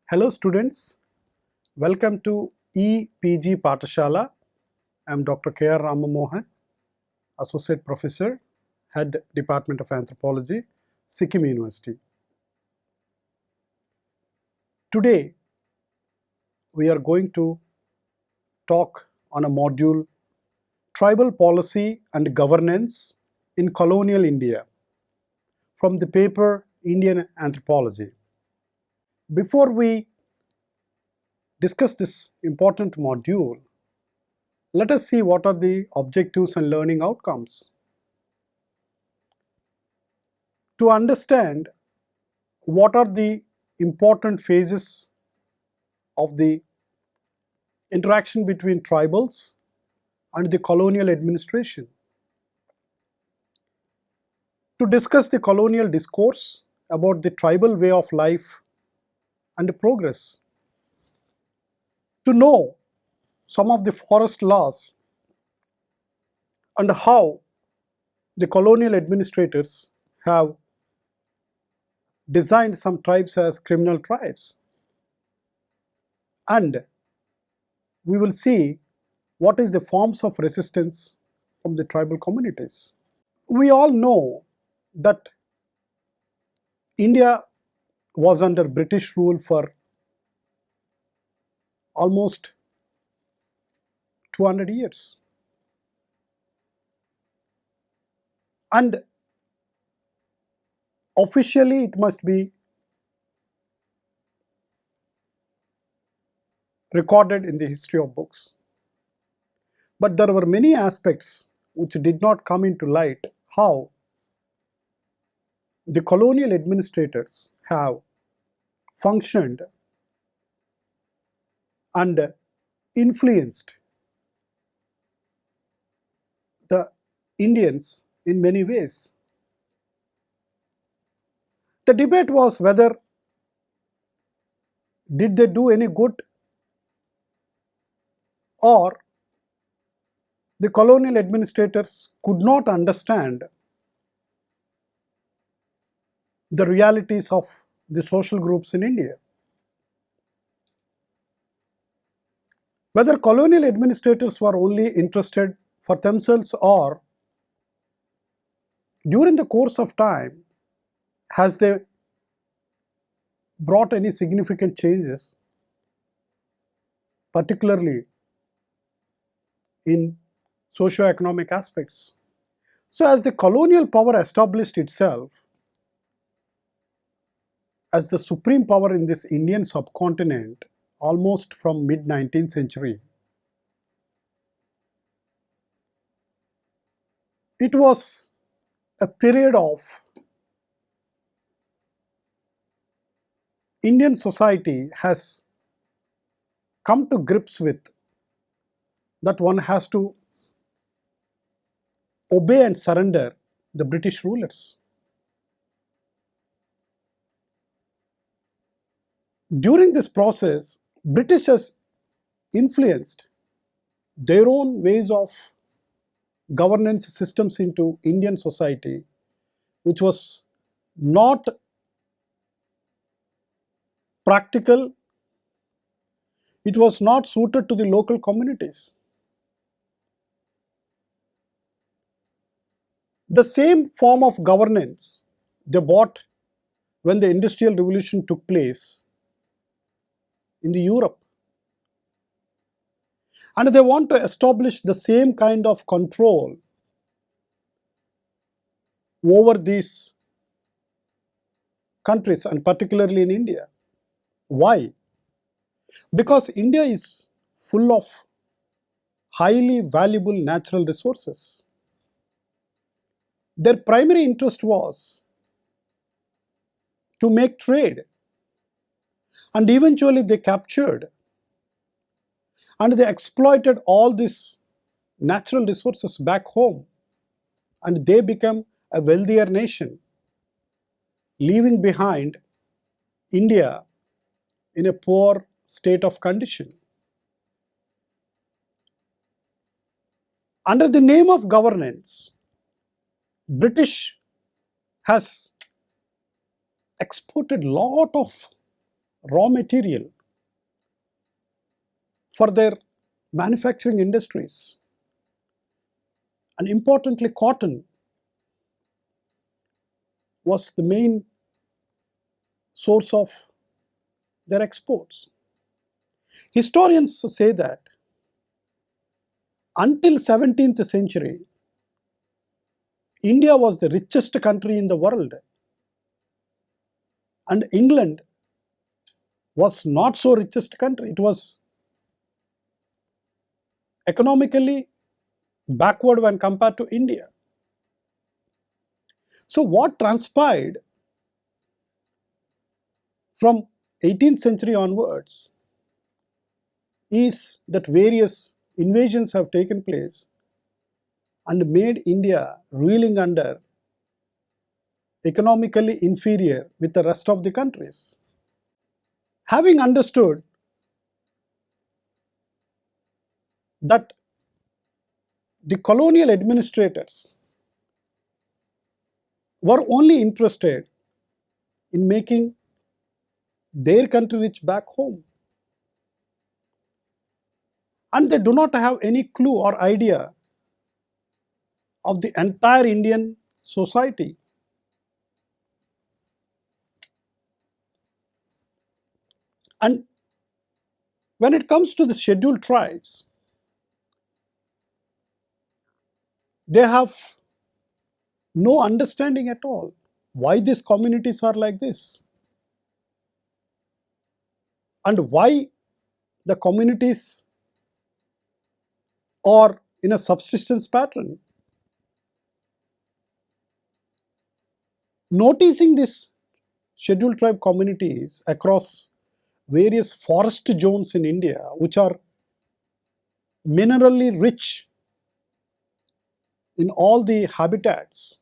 Hello students, welcome to EPG Pathashala. I am Dr. K.R. Ramamohan, Associate Professor, Head Department of Anthropology, Sikkim University. Today we are going to talk on a module Tribal Policy and Governance in Colonial India from the paper Indian Anthropology. Before we discuss this important module, let us see what are the objectives and learning outcomes. To understand what are the important phases of the interaction between tribals and the colonial administration. To discuss the colonial discourse about the tribal way of life and progress. To know some of the forest laws and how the colonial administrators have designed some tribes as criminal tribes. And we will see what is the forms of resistance from the tribal communities. We all know that India was under British rule for almost 200 years. And officially it must be recorded in the history of books. But there were many aspects which did not come into light, how the colonial administrators have functioned and influenced the Indians in many ways. The debate was whether did they do any good, or the colonial administrators could not understand the realities of the social groups in India. Whether colonial administrators were only interested for themselves, or during the course of time has they brought any significant changes, particularly in socio-economic aspects. So as the colonial power established itself as the supreme power in this Indian subcontinent almost from mid-19th century, it was a period of Indian society has come to grips with that one has to obey and surrender the British rulers. During this process, British has influenced their own ways of governance systems into Indian society, which was not practical, it was not suited to the local communities. The same form of governance they brought when the Industrial Revolution took place in the Europe. And they want to establish the same kind of control over these countries, and particularly in India. Why? Because India is full of highly valuable natural resources. Their primary interest was to make trade, and eventually they captured and they exploited all these natural resources back home, and they became a wealthier nation, leaving behind India in a poor state of condition. Under the name of governance, British has exported lot of raw material for their manufacturing industries, and importantly, cotton was the main source of their exports. Historians say that until 17th century, India was the richest country in the world, and England was not so richest country. It was economically backward when compared to India. So what transpired from 18th century onwards is that various invasions have taken place and made India reeling under economically inferior with the rest of the countries. Having understood that the colonial administrators were only interested in making their country rich back home, and they do not have any clue or idea of the entire Indian society. And when it comes to the scheduled tribes, they have no understanding at all why these communities are like this, and why the communities are in a subsistence pattern. Noticing these scheduled tribe communities across various forest zones in India, which are minerally rich in all the habitats,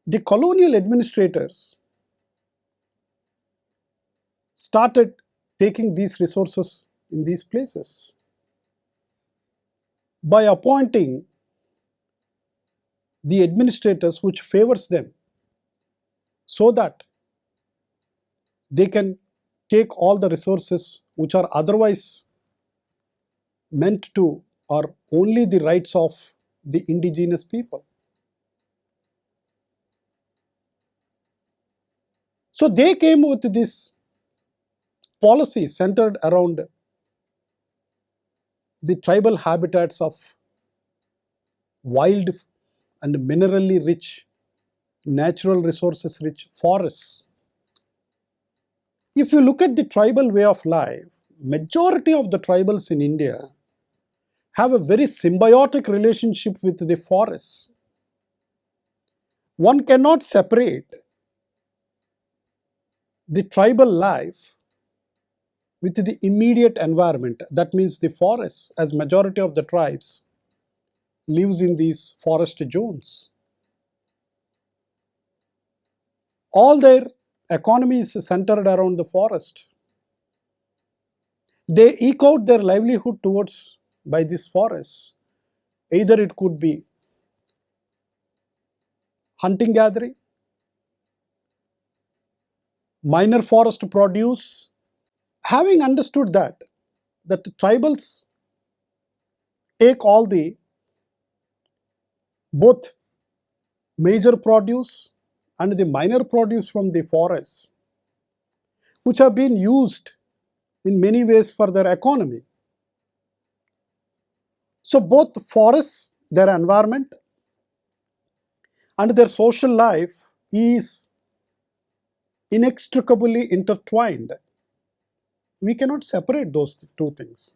the colonial administrators started taking these resources in these places by appointing the administrators which favors them, so that they can take all the resources which are otherwise meant to, or only the rights of the indigenous people. So they came with this policy centered around the tribal habitats of wild and minerally rich, natural resources rich forests. If you look at the tribal way of life, majority of the tribals in India have a very symbiotic relationship with the forests. One cannot separate the tribal life with the immediate environment. That means the forests, as majority of the tribes lives in these forest zones. All their economy is centered around the forest. They eke out their livelihood towards by these forests. Either it could be hunting gathering, minor forest produce. Having understood that the tribals take all the both major produce and the minor produce from the forests, which have been used in many ways for their economy. So both forests, their environment, and their social life is inextricably intertwined. We cannot separate those two things.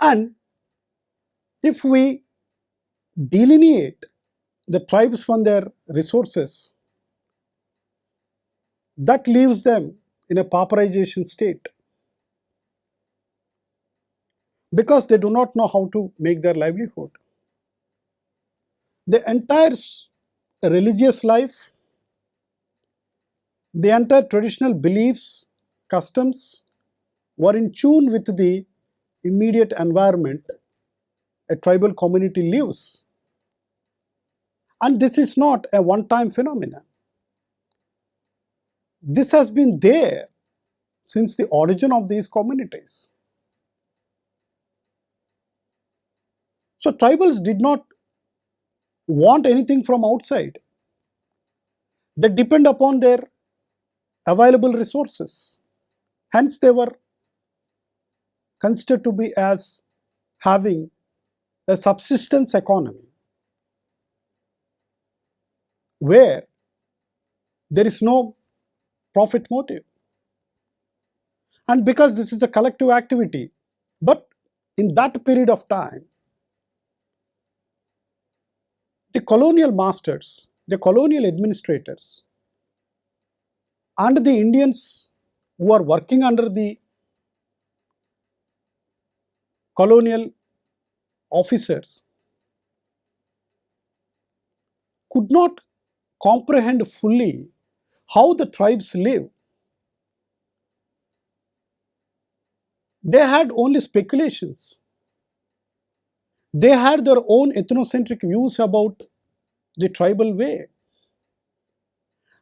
And if we delineate the tribes from their resources, that leaves them in a pauperization state, because they do not know how to make their livelihood. The entire religious life, the entire traditional beliefs, customs were in tune with the immediate environment a tribal community lives. And this is not a one-time phenomenon. This has been there since the origin of these communities. So tribals did not want anything from outside. They depend upon their available resources. Hence, they were considered to be as having a subsistence economy where there is no profit motive. And because this is a collective activity, but in that period of time, the colonial masters, the colonial administrators, and the Indians who are working under the colonial officers could not comprehend fully how the tribes live. They had only speculations. They had their own ethnocentric views about the tribal way.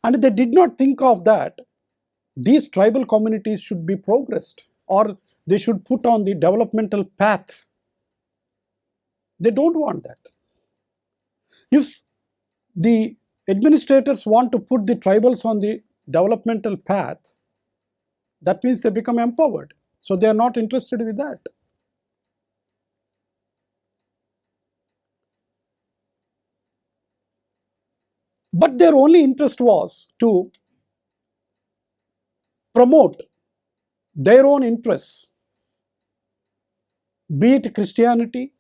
And they did not think of that these tribal communities should be progressed or they should put on the developmental path. They don't want that. If the administrators want to put the tribals on the developmental path, that means they become empowered. So they are not interested with that. But their only interest was to promote their own interests, be it Christianity,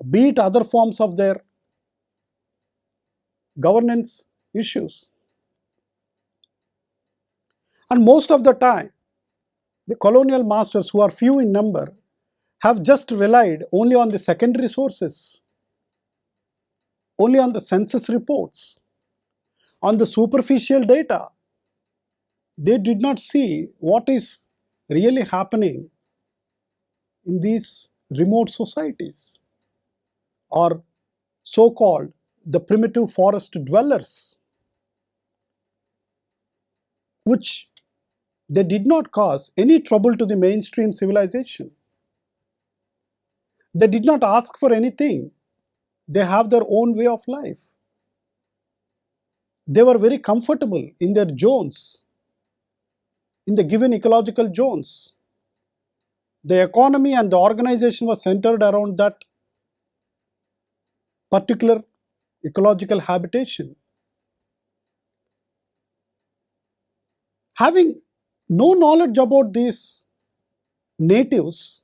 be it other forms of their governance issues. And most of the time, the colonial masters, who are few in number, have just relied only on the secondary sources, only on the census reports, on the superficial data. They did not see what is really happening in these remote societies, or so-called the primitive forest dwellers, which they did not cause any trouble to the mainstream civilization. They did not ask for anything. They have their own way of life. They were very comfortable in their zones, in the given ecological zones. The economy and the organization was centered around that particular ecological habitation. Having no knowledge about these natives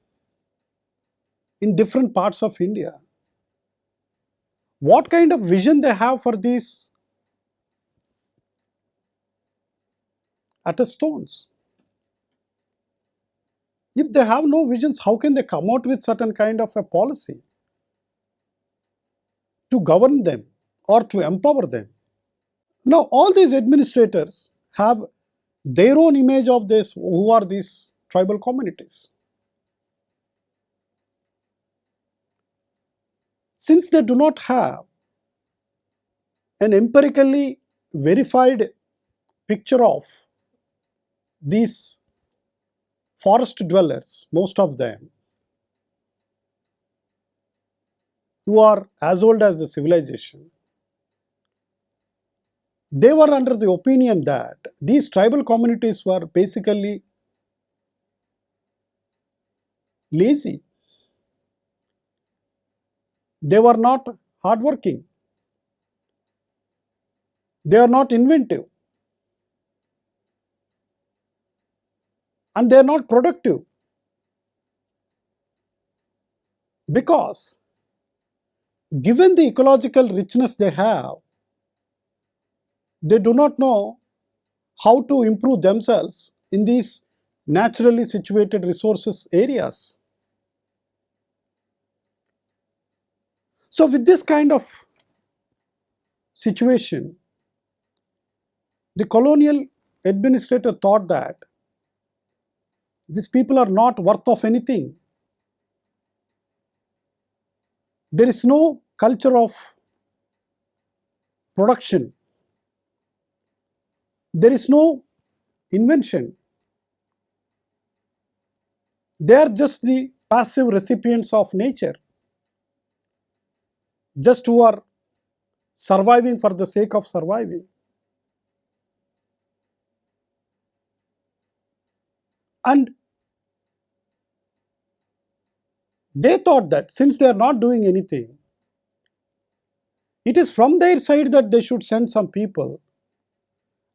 in different parts of India, what kind of vision they have for these stones? If they have no visions, how can they come out with certain kind of a policy to govern them or to empower them? Now, all these administrators have their own image of this, who are these tribal communities. Since they do not have an empirically verified picture of these forest dwellers, most of them, who are as old as the civilization, they were under the opinion that these tribal communities were basically lazy. They were not hardworking. They are not inventive. And they are not productive. Because given the ecological richness they have, they do not know how to improve themselves in these naturally situated resources areas. So with this kind of situation, the colonial administrator thought that these people are not worth of anything. There is no culture of production. There is no invention. They are just the passive recipients of nature, just who are surviving for the sake of surviving. And they thought that since they are not doing anything, it is from their side that they should send some people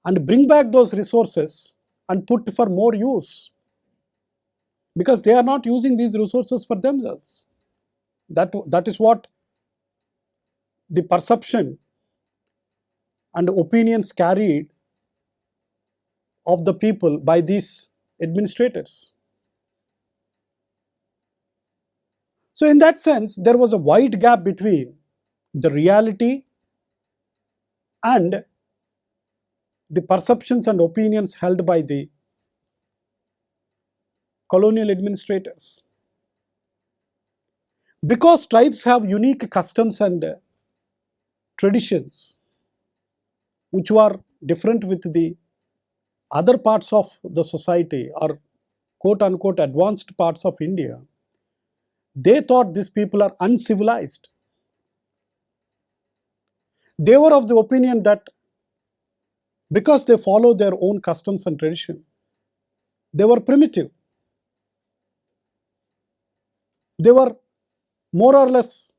and bring back those resources and put for more use, because they are not using these resources for themselves. That is what the perception and opinions carried of the people by these administrators. So in that sense, there was a wide gap between the reality and the perceptions and opinions held by the colonial administrators. Because tribes have unique customs and traditions which were different with the other parts of the society, or quote unquote advanced parts of India, they thought these people are uncivilized. They were of the opinion that because they follow their own customs and tradition, they were primitive. They were more or less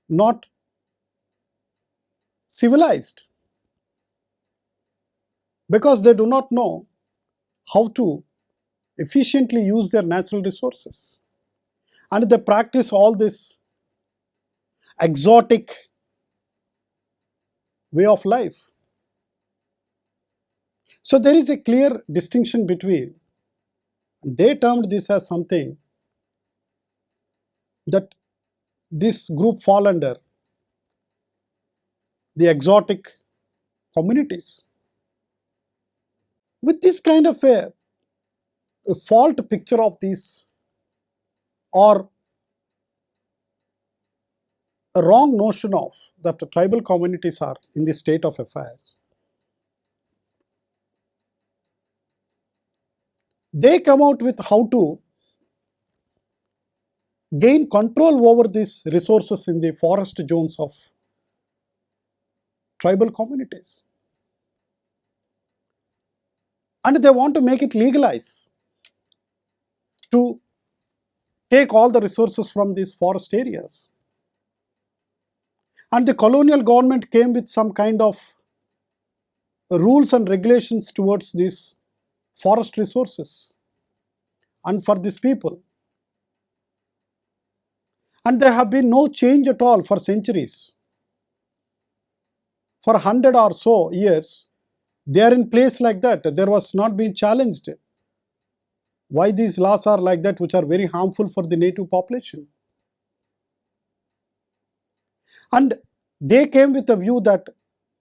not civilized, because they do not know how to efficiently use their natural resources. And they practice all this exotic way of life. So there is a clear distinction between, they termed this as something that this group fall under the exotic communities. With this kind of a fault picture of these, or a wrong notion of that the tribal communities are in this state of affairs, they come out with how to gain control over these resources in the forest zones of tribal communities. And they want to make it legalize to take all the resources from these forest areas. And the colonial government came with some kind of rules and regulations towards these forest resources and for these people. And there have been no change at all for centuries. For 100 or so years, they are in place like that. There was not been challenged why these laws are like that, which are very harmful for the native population. And they came with a view that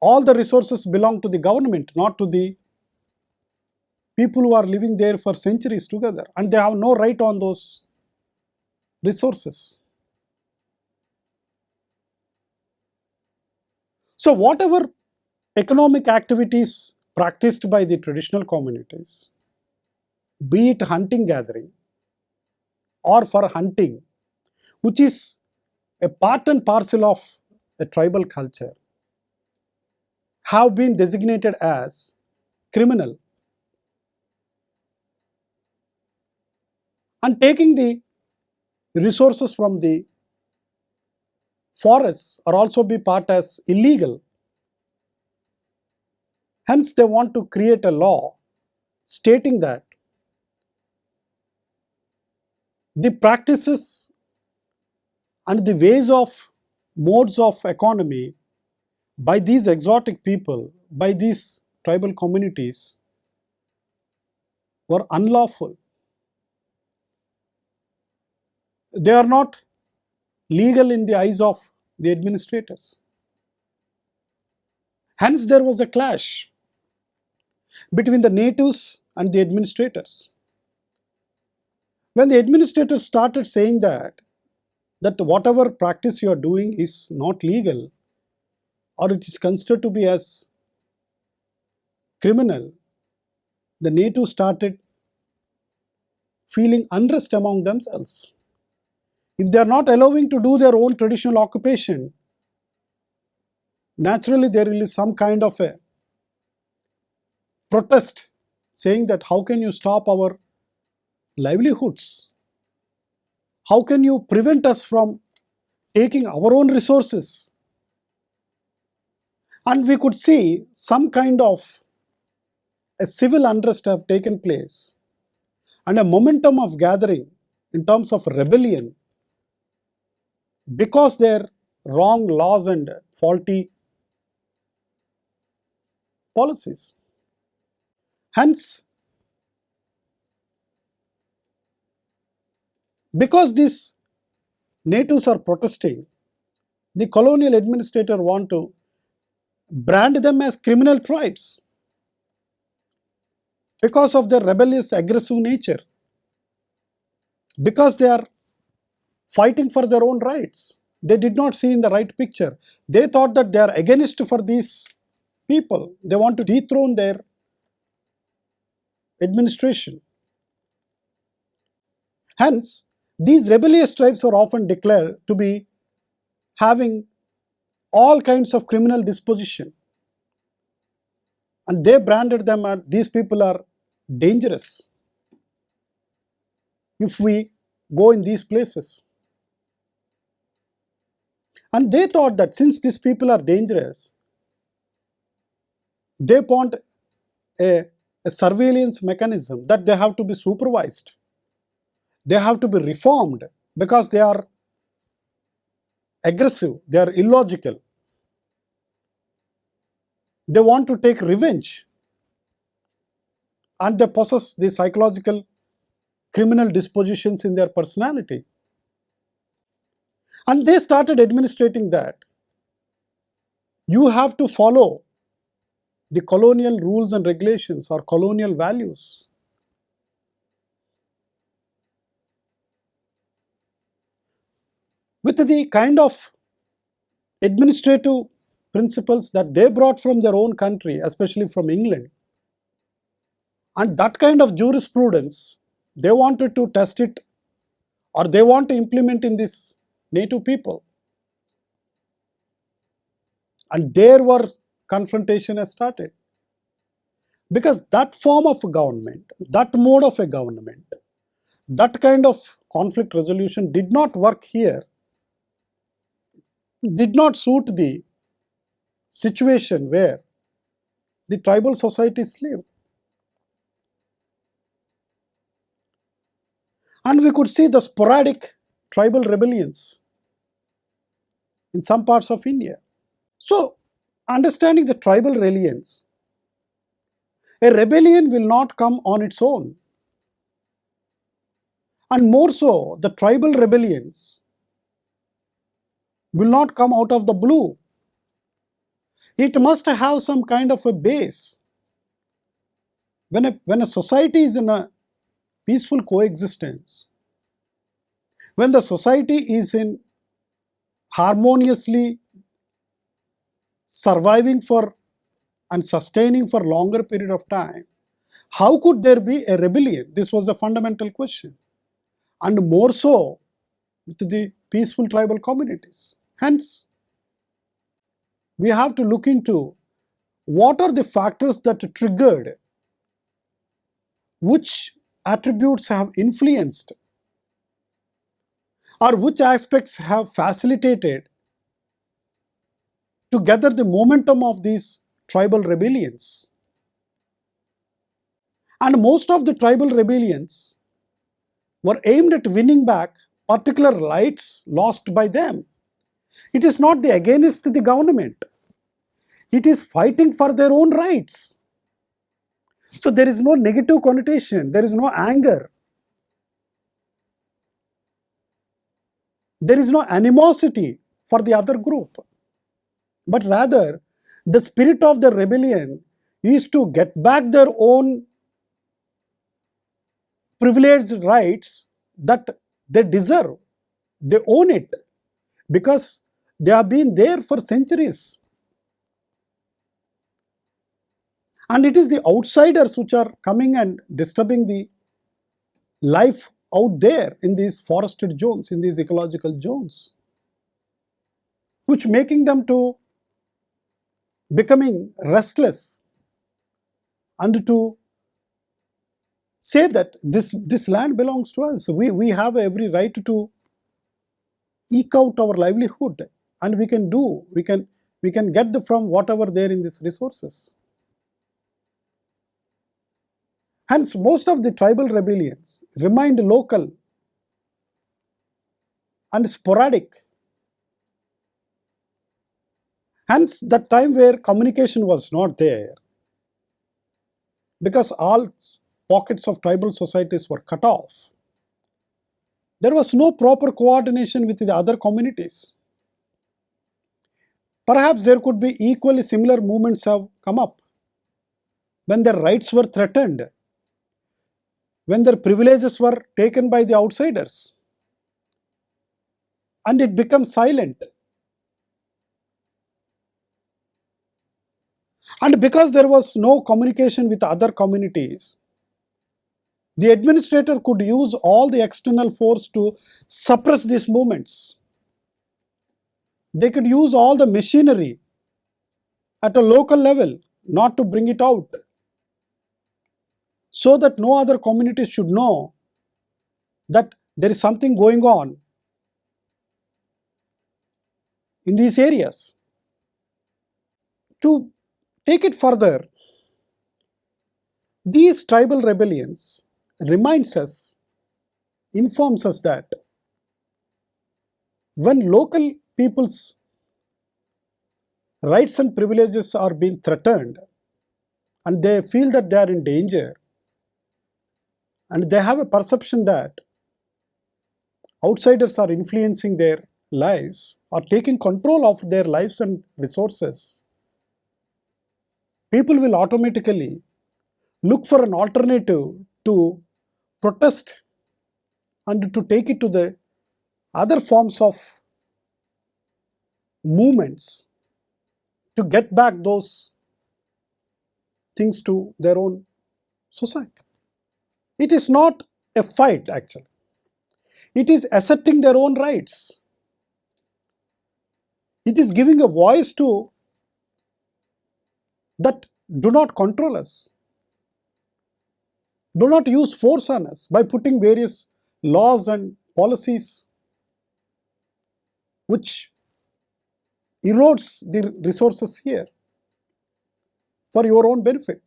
all the resources belong to the government, not to the people who are living there for centuries together, and they have no right on those resources. So whatever economic activities practiced by the traditional communities, be it hunting gathering or for hunting, which is a part and parcel of a tribal culture, have been designated as criminal. And taking the resources from the forests are also be part as illegal. Hence, they want to create a law stating that the practices and the ways of modes of economy by these exotic people, by these tribal communities, were unlawful. They are not legal in the eyes of the administrators. Hence, there was a clash between the natives and the administrators. When the administrators started saying that whatever practice you are doing is not legal, or it is considered to be as criminal, the natives started feeling unrest among themselves. If they are not allowing to do their own traditional occupation, naturally there will be some kind of a protest saying that how can you stop our livelihoods? How can you prevent us from taking our own resources? And we could see some kind of a civil unrest have taken place and a momentum of gathering in terms of rebellion because their wrong laws and faulty policies. Hence, because these natives are protesting, the colonial administrator want to brand them as criminal tribes because of their rebellious, aggressive nature, because they are fighting for their own rights. They did not see in the right picture. They thought that they are against for these people. They want to dethrone their administration. Hence, these rebellious tribes were often declared to be having all kinds of criminal disposition. And they branded them as these people are dangerous if we go in these places. And they thought that since these people are dangerous, they want a surveillance mechanism, that they have to be supervised. They have to be reformed because they are aggressive, they are illogical. They want to take revenge and they possess the psychological criminal dispositions in their personality. And they started administrating that you have to follow the colonial rules and regulations or colonial values. With the kind of administrative principles that they brought from their own country, especially from England, and that kind of jurisprudence, they wanted to test it or they want to implement in this native people. And there were confrontation has started. Because that form of government, that mode of a government, that kind of conflict resolution did not work here, did not suit the situation where the tribal societies live. And we could see the sporadic tribal rebellions in some parts of India. So, understanding the tribal rebellions, a rebellion will not come on its own. And more so, the tribal rebellions will not come out of the blue. It must have some kind of a base. When a society is in a peaceful coexistence, when the society is in harmoniously surviving for and sustaining for longer period of time, how could there be a rebellion? This was a fundamental question. And more so with the peaceful tribal communities. Hence, we have to look into what are the factors that triggered, which attributes have influenced, or which aspects have facilitated to gather the momentum of these tribal rebellions. And most of the tribal rebellions were aimed at winning back particular rights lost by them. It is not the against the government. It is fighting for their own rights. So there is no negative connotation, there is no anger, there is no animosity for the other group, but rather the spirit of the rebellion is to get back their own privileged rights that they deserve. They own it because they have been there for centuries. And it is the outsiders which are coming and disturbing the life out there in these forested zones, in these ecological zones, which making them to becoming restless and to say that this land belongs to us. We have every right to eke out our livelihood, and we can get from whatever there in these resources. Hence, most of the tribal rebellions remained local and sporadic. Hence, the time where communication was not there, because all pockets of tribal societies were cut off. There was no proper coordination with the other communities. Perhaps there could be equally similar movements have come up when their rights were threatened, when their privileges were taken by the outsiders, and it becomes silent. And because there was no communication with other communities, the administrator could use all the external force to suppress these movements. They could use all the machinery at a local level not to bring it out, so that no other community should know that there is something going on in these areas. To take it further, these tribal rebellions informs us that when local people's rights and privileges are being threatened and they feel that they are in danger, and they have a perception that outsiders are influencing their lives or taking control of their lives and resources, people will automatically look for an alternative to protest and to take it to the other forms of movements to get back those things to their own society. It is not a fight actually. It is asserting their own rights. It is giving a voice to that do not control us, do not use force on us by putting various laws and policies which erodes the resources here for your own benefit.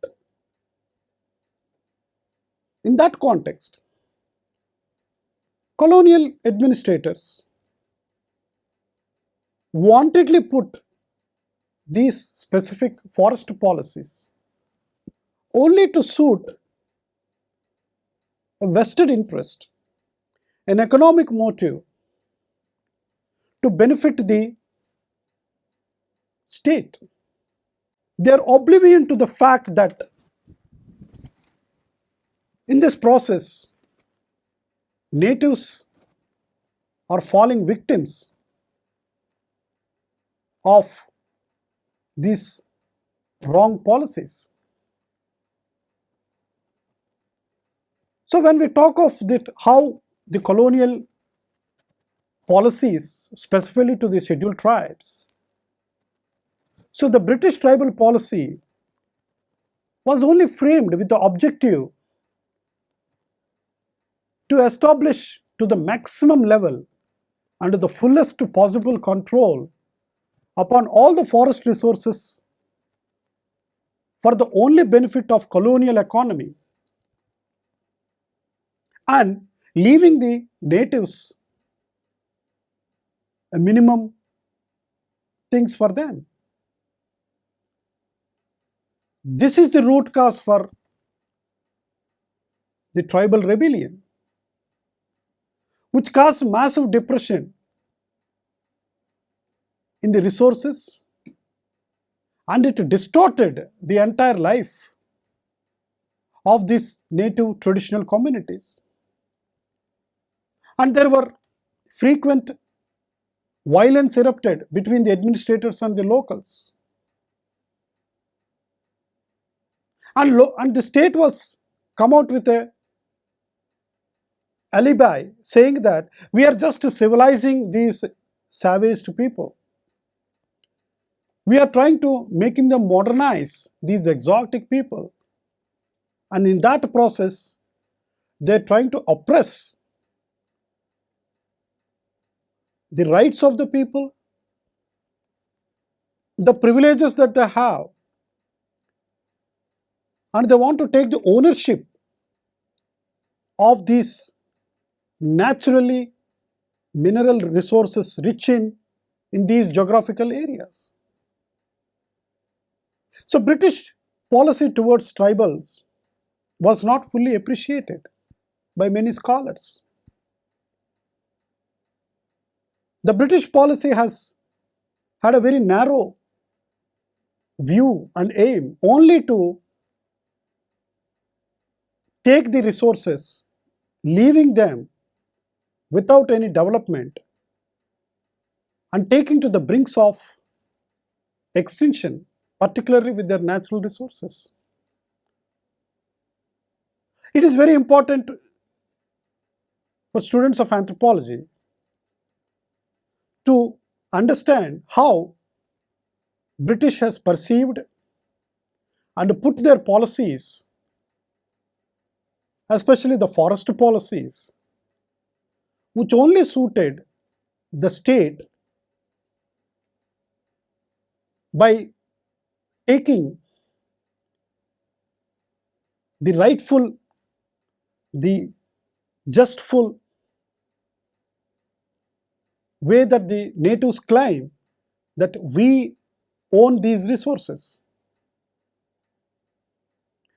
In that context, colonial administrators wantedly put these specific forest policies only to suit a vested interest, an economic motive to benefit the state. They are oblivion to the fact that in this process, natives are falling victims of these wrong policies. So when we talk of how the colonial policies, specifically to the scheduled tribes, so the British tribal policy was only framed with the objective to establish to the maximum level and the fullest possible control upon all the forest resources for the only benefit of colonial economy, and leaving the natives a minimum things for them. This is the root cause for the tribal rebellion, which caused massive depression in the resources, and it distorted the entire life of these native traditional communities. And there were frequent violence erupted between the administrators and the locals. And the state was come out with a alibi saying that we are just civilizing these savage people. We are trying to making them modernize these exotic people, and in that process they're trying to oppress the rights of the people, the privileges that they have, and they want to take the ownership of these naturally mineral resources rich in these geographical areas. So British policy towards tribals was not fully appreciated by many scholars. The British policy has had a very narrow view and aim only to take the resources, leaving them without any development and taking to the brinks of extinction, particularly with their natural resources. It is very important for students of anthropology to understand how British has perceived and put their policies, especially the forest policies, which only suited the state by taking the rightful, the justful way that the natives claim that we own these resources.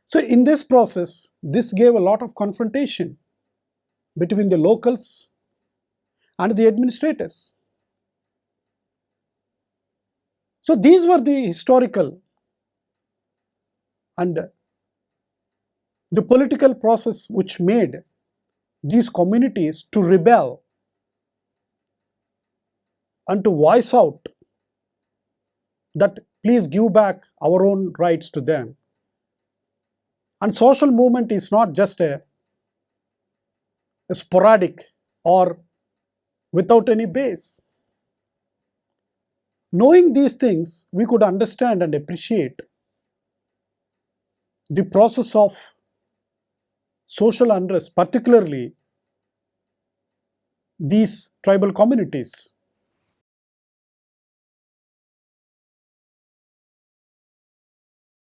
So in this process, this gave a lot of confrontation between the locals and the administrators. So these were the historical and the political process which made these communities to rebel and to voice out that please give back our own rights to them. And social movement is not just a sporadic or without any base. Knowing these things, we could understand and appreciate the process of social unrest, particularly these tribal communities.